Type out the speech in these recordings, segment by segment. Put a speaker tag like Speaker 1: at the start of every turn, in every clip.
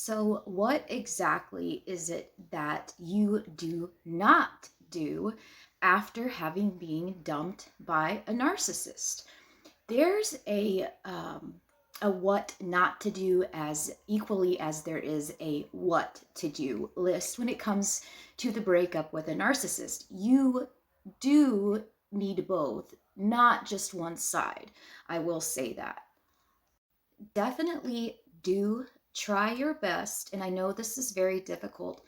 Speaker 1: So, what exactly is it that you do not do after having been dumped by a narcissist? There's a what not to do as equally as there is a what to do list when it comes to the breakup with a narcissist. You do need both, not just one side. I will say that. Definitely do try your best, and I know this is very difficult,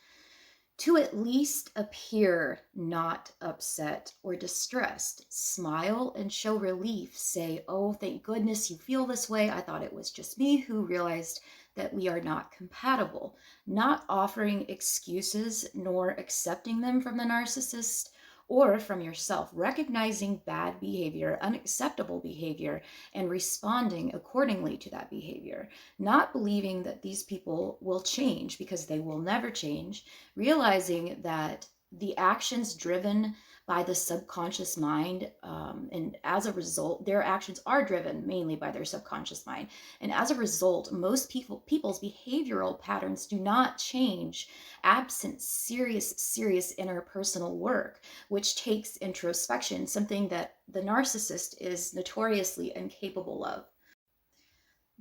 Speaker 1: to at least appear not upset or distressed. Smile and show relief. Say, oh, thank goodness you feel this way. I thought it was just me who realized that we are not compatible. Not offering excuses nor accepting them from the narcissist or from yourself, recognizing bad behavior, unacceptable behavior, and responding accordingly to that behavior. Not believing that these people will change, because they will never change. Realizing that the actions driven by the subconscious mind, and as a result, their actions are driven mainly by their subconscious mind. And as a result, most people's behavioral patterns do not change absent serious interpersonal work, which takes introspection, something that the narcissist is notoriously incapable of.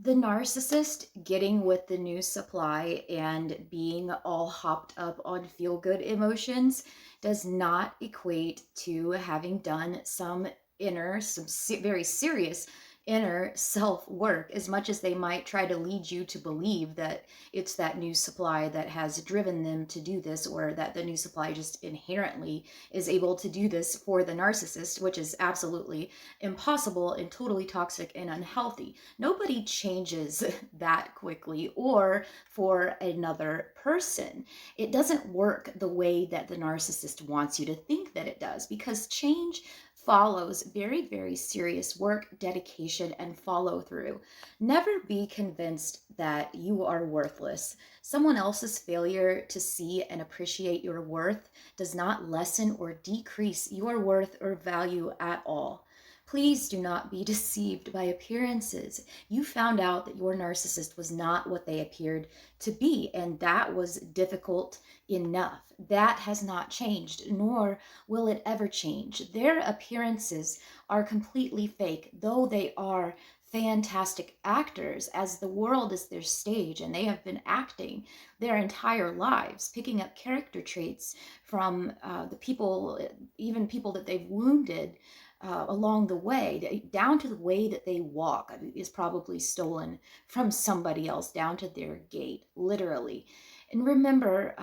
Speaker 1: The narcissist getting with the new supply and being all hopped up on feel good emotions does not equate to having done some very serious inner self work, as much as they might try to lead you to believe that it's that new supply that has driven them to do this, or that the new supply just inherently is able to do this for the narcissist, which is absolutely impossible and totally toxic and unhealthy. Nobody changes that quickly or for another person. It doesn't work the way that the narcissist wants you to think that it does, because change follows very serious work, dedication, and follow through. Never be convinced that you are worthless. Someone else's failure to see and appreciate your worth does not lessen or decrease your worth or value at all. Please do not be deceived by appearances. You found out that your narcissist was not what they appeared to be, and that was difficult enough. That has not changed, nor will it ever change. Their appearances are completely fake, though they are fantastic actors, as the world is their stage, and they have been acting their entire lives, picking up character traits from the people, even people that they've wounded along the way, down to the way that they walk is probably stolen from somebody else, down to their gait, literally. And remember,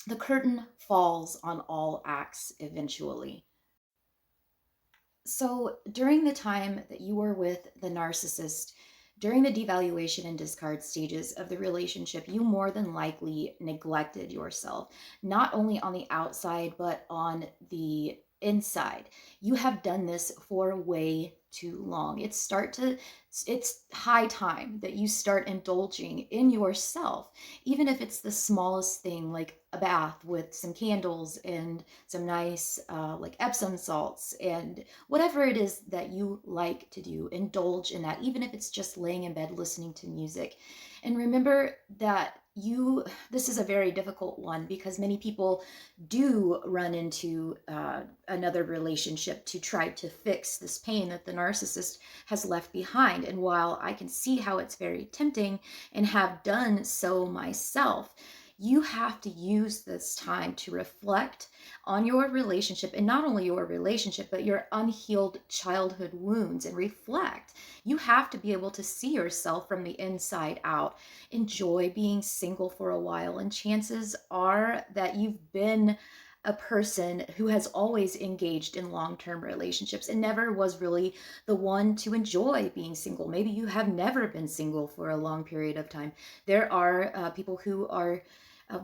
Speaker 1: the curtain falls on all acts eventually. So during the time that you were with the narcissist, during the devaluation and discard stages of the relationship, you more than likely neglected yourself, not only on the outside, but on the inside. You have done this for way too long. It's high time that you start indulging in yourself, even if it's the smallest thing, like a bath with some candles and some nice like Epsom salts, and whatever it is that you like to do, indulge in that, even if it's just laying in bed listening to music. And remember that this is a very difficult one, because many people do run into another relationship to try to fix this pain that the narcissist has left behind. And while I can see how it's very tempting and have done so myself, you have to use this time to reflect on your relationship, and not only your relationship, but your unhealed childhood wounds, and reflect. You have to be able to see yourself from the inside out. Enjoy being single for a while, and chances are that you've been a person who has always engaged in long-term relationships and never was really the one to enjoy being single. Maybe you have never been single for a long period of time. There are people who are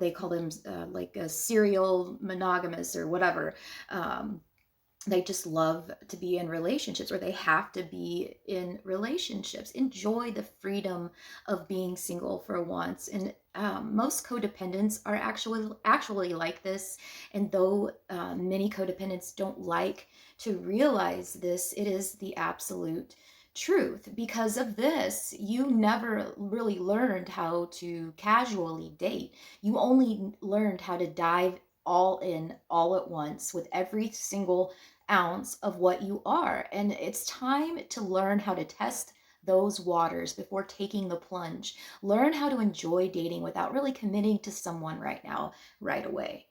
Speaker 1: they call them like a serial monogamous or whatever. They just love to be in relationships, or they have to be in relationships. Enjoy the freedom of being single for once. And most codependents are actually like this. And though many codependents don't like to realize this, it is the absolute truth. Because of this, you never really learned how to casually date. You only learned how to dive all in all at once with every single ounce of what you are. And it's time to learn how to test those waters before taking the plunge. Learn how to enjoy dating without really committing to someone right now, right away.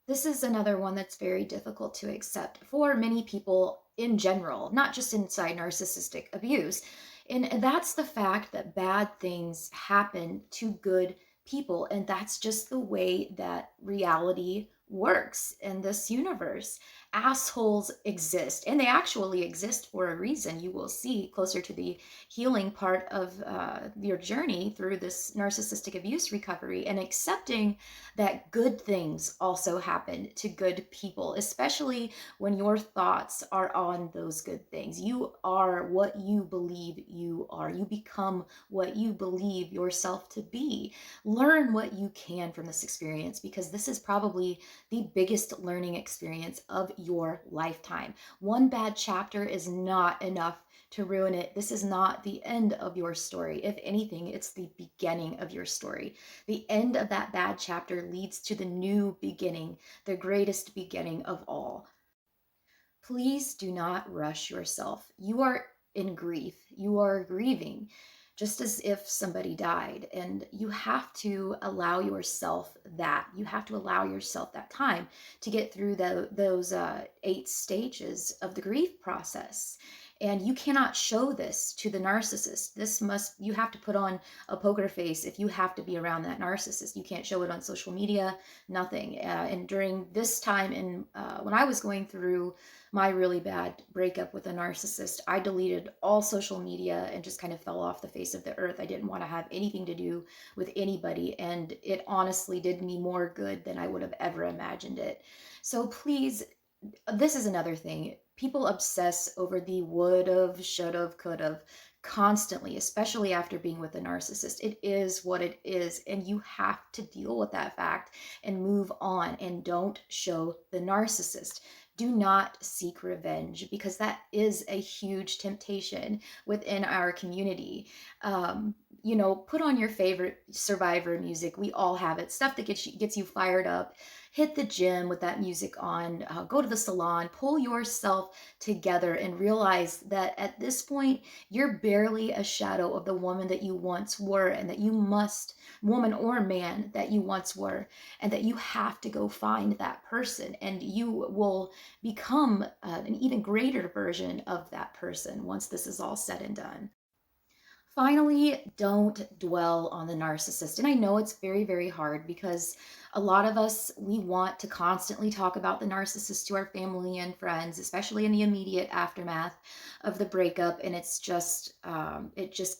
Speaker 1: This is another one that's very difficult to accept for many people in general, not just inside narcissistic abuse. And that's the fact that bad things happen to good people. And that's just the way that reality works in this universe. Assholes exist, and they actually exist for a reason. You will see closer to the healing part of your journey through this narcissistic abuse recovery, and accepting that good things also happen to good people, especially when your thoughts are on those good things. You are what you believe you are. You become what you believe yourself to be. Learn what you can from this experience, because this is probably the biggest learning experience of your lifetime. One bad chapter is not enough to ruin it. This is not the end of your story. If anything, it's the beginning of your story. The end of that bad chapter leads to the new beginning, the greatest beginning of all. Please do not rush yourself. You are in grief. You are grieving, just as if somebody died. And you have to allow yourself that. You have to allow yourself that time to get through those 8 stages of the grief process. And you cannot show this to the narcissist. You have to put on a poker face if you have to be around that narcissist. You can't show it on social media, nothing. And during this time, when I was going through my really bad breakup with a narcissist, I deleted all social media and just kind of fell off the face of the earth. I didn't want to have anything to do with anybody, and it honestly did me more good than I would have ever imagined it. So please, this is another thing. People obsess over the would've, should've, could've constantly, especially after being with a narcissist. It is what it is, and you have to deal with that fact and move on, and don't show the narcissist. Do not seek revenge, because that is a huge temptation within our community. Put on your favorite survivor music. We all have it. Stuff that gets you fired up. Hit the gym with that music on. Go to the salon. Pull yourself together and realize that at this point, you're barely a shadow of the woman that you once were, and that you must, woman or man, that you once were, and that you have to go find that person, and you will become an even greater version of that person once this is all said and done. Finally, don't dwell on the narcissist. And I know it's very, very hard, because a lot of us, we want to constantly talk about the narcissist to our family and friends, especially in the immediate aftermath of the breakup. And it just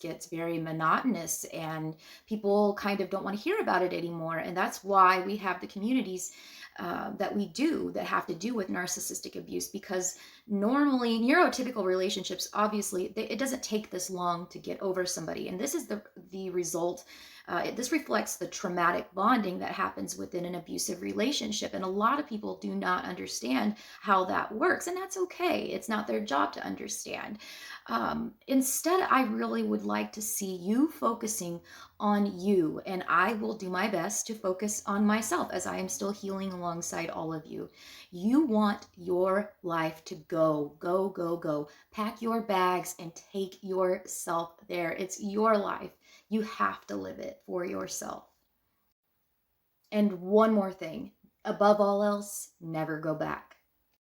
Speaker 1: gets very monotonous, and people kind of don't want to hear about it anymore. And that's why we have the communities that we do that have to do with narcissistic abuse, because normally neurotypical relationships, obviously it doesn't take this long to get over somebody, and this is the result. This reflects the traumatic bonding that happens within an abusive relationship, and a lot of people do not understand how that works, and that's okay. It's not their job to understand. Instead, I really would like to see you focusing on you, and I will do my best to focus on myself as I am still healing alongside all of you. You want your life to go, go, go, go. Pack your bags and take yourself there. It's your life. You have to live it for yourself. And one more thing, above all else, never go back.